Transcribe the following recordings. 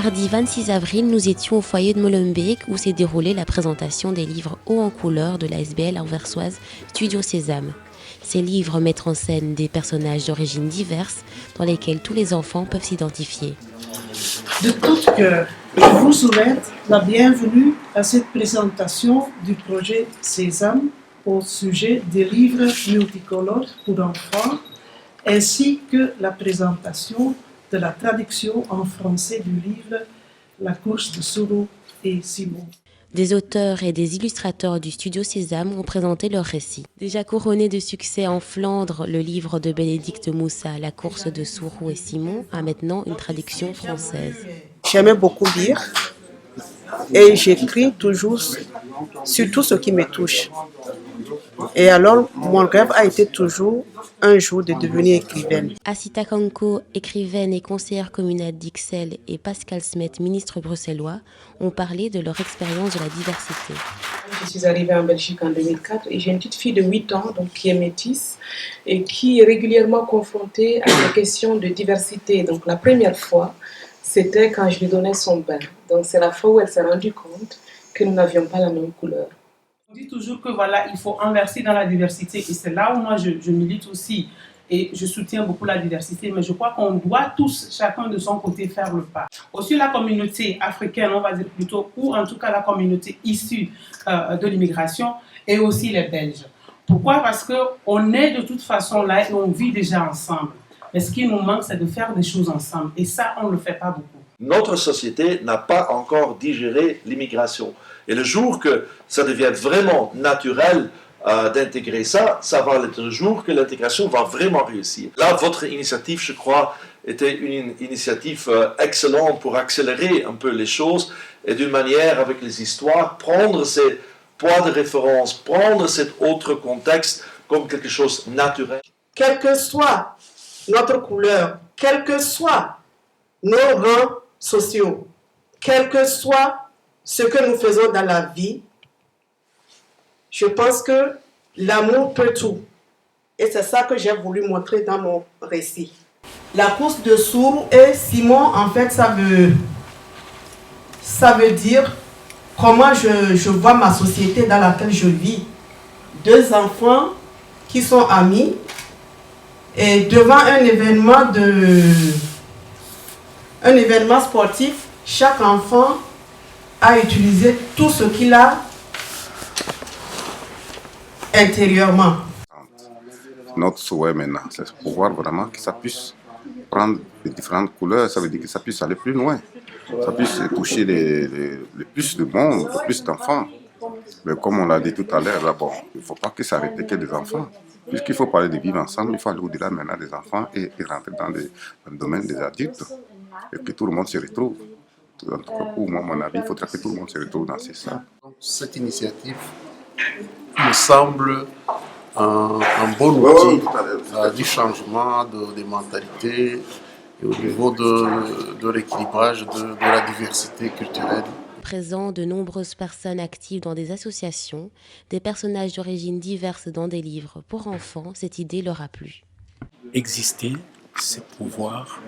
Mardi 26 avril, nous étions au foyer de Molenbeek où s'est déroulée la présentation des livres hauts en couleur de l'ASBL anversoise Studio Sésame. Ces livres mettent en scène des personnages d'origines diverses dans lesquels tous les enfants peuvent s'identifier. De tout cœur, je vous souhaite la bienvenue à cette présentation du projet Sésame au sujet des livres multicolores pour enfants, ainsi que la présentation de la traduction en français du livre La course de Suro et Simon. Des auteurs et des illustrateurs du Studio Sésame ont présenté leurs récits. Déjà couronné de succès en Flandre, le livre de Bénédicte Moussa, La course de Sourou et Simon, a maintenant une traduction française. J'aimais beaucoup lire et j'écris toujours sur tout ce qui me touche. Et alors, mon rêve a été toujours un jour de devenir écrivaine. Asita Kanko, écrivaine et conseillère communale d'Ixelles, et Pascal Smet, ministre bruxellois, ont parlé de leur expérience de la diversité. Je suis arrivée en Belgique en 2004 et j'ai une petite fille de 8 ans donc, qui est métisse et qui est régulièrement confrontée à la question de diversité. Donc la première fois, c'était quand je lui donnais son bain. Donc c'est la fois où elle s'est rendue compte que nous n'avions pas la même couleur. On dit toujours que voilà, il faut inverser dans la diversité et c'est là où moi je milite aussi et je soutiens beaucoup la diversité, mais je crois qu'on doit tous, chacun de son côté, faire le pas. Aussi la communauté africaine, on va dire plutôt, ou en tout cas la communauté issue de l'immigration et aussi les Belges. Pourquoi? Parce qu'on est de toute façon là et on vit déjà ensemble. Mais ce qui nous manque, c'est de faire des choses ensemble et ça, on ne le fait pas beaucoup. Notre société n'a pas encore digéré l'immigration. Et le jour que ça devient vraiment naturel d'intégrer ça, ça va être le jour que l'intégration va vraiment réussir. Là, votre initiative, je crois, était une initiative excellente pour accélérer un peu les choses et d'une manière, avec les histoires, prendre ces points de référence, prendre cet autre contexte comme quelque chose de naturel. Quelle que soit notre couleur, quels que soient nos rangs sociaux, quel que soit ce que nous faisons dans la vie, je pense que l'amour peut tout. Et c'est ça que j'ai voulu montrer dans mon récit. La course de Sourou et Simon, en fait, ça veut dire comment je vois ma société dans laquelle je vis. Deux enfants qui sont amis et devant un événement sportif, chaque enfant a utilisé tout ce qu'il a intérieurement. Notre souhait maintenant, c'est pour voir vraiment que ça puisse prendre les différentes couleurs, ça veut dire que ça puisse aller plus loin, ça puisse toucher le plus de monde, le plus d'enfants. Mais comme on l'a dit tout à l'heure, là, bon, il ne faut pas que ça arrête que des enfants. Puisqu'il faut parler de vivre ensemble, il faut aller au-delà maintenant des enfants et rentrer dans le domaine des adultes et que tout le monde se retrouve. En tout cas, pour moi, mon avis, il faudra que tout le monde se retrouve dans ces salles. Cette initiative me semble un bon outil du changement des mentalités et au niveau de l'équilibrage de la diversité culturelle. Présent de nombreuses personnes actives dans des associations, des personnages d'origines diverses dans des livres pour enfants, cette idée leur a plu. Exister, c'est pouvoir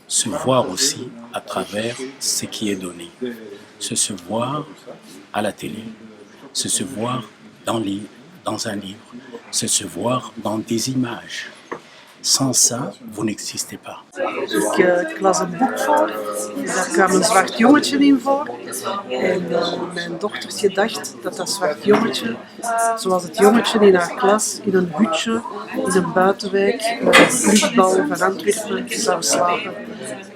se voir aussi à travers ce qui est donné. Se voir à la télé, se voir dans un livre, se voir dans des images. Sans ça, vous n'existez pas. Ik las een boek voor, daar kwam een zwart jongetje in voor. En mijn dochtertje dacht dat dat zwart jongetje, zoals het jongetje in haar klas, in een hutje, in een buitenwijk, met een luchtbal van Antwerpen zou slapen.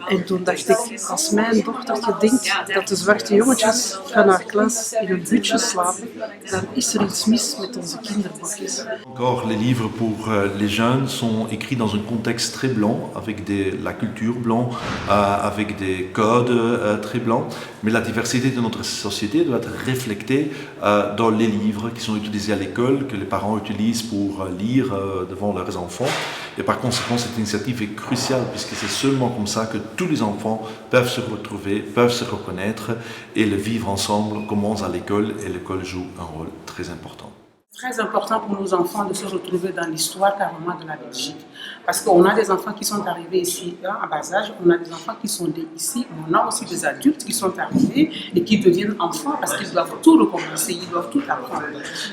En toen dacht ik, als mijn dochtertje denkt dat de zwarte jongetjes van haar klas in een hutje slapen, dan is er iets mis met onze kinderboekjes. Encore, les livres pour les jeunes sont écrits dans un contexte très blanc, avec la culture blanche, avec des codes très blancs. Mais la diversité de notre société doit être reflétée dans les livres qui sont utilisés à l'école, que les parents utilisent pour lire devant leurs enfants. Et par conséquent, cette initiative est cruciale puisque c'est seulement comme ça que tous les enfants peuvent se retrouver, peuvent se reconnaître et le vivre ensemble commence à l'école et l'école joue un rôle très important. Très important pour nos enfants de se retrouver dans l'histoire carrément de la Belgique. Parce qu'on a des enfants qui sont arrivés ici à bas âge, on a des enfants qui sont nés ici, on a aussi des adultes qui sont arrivés et qui deviennent enfants parce qu'ils doivent tout recommencer, ils doivent tout apprendre.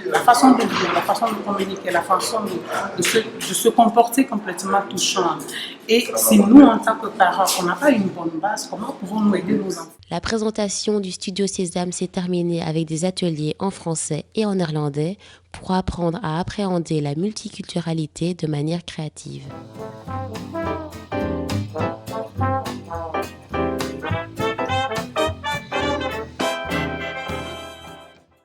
La façon de vivre, la façon de communiquer, la façon de se comporter complètement touchant. Et si nous, en tant que parents, on n'a pas une bonne base, comment pouvons-nous aider nos enfants? La présentation du Studio Sésame s'est terminée avec des ateliers en français et en néerlandais pour apprendre à appréhender la multiculturalité de manière créative.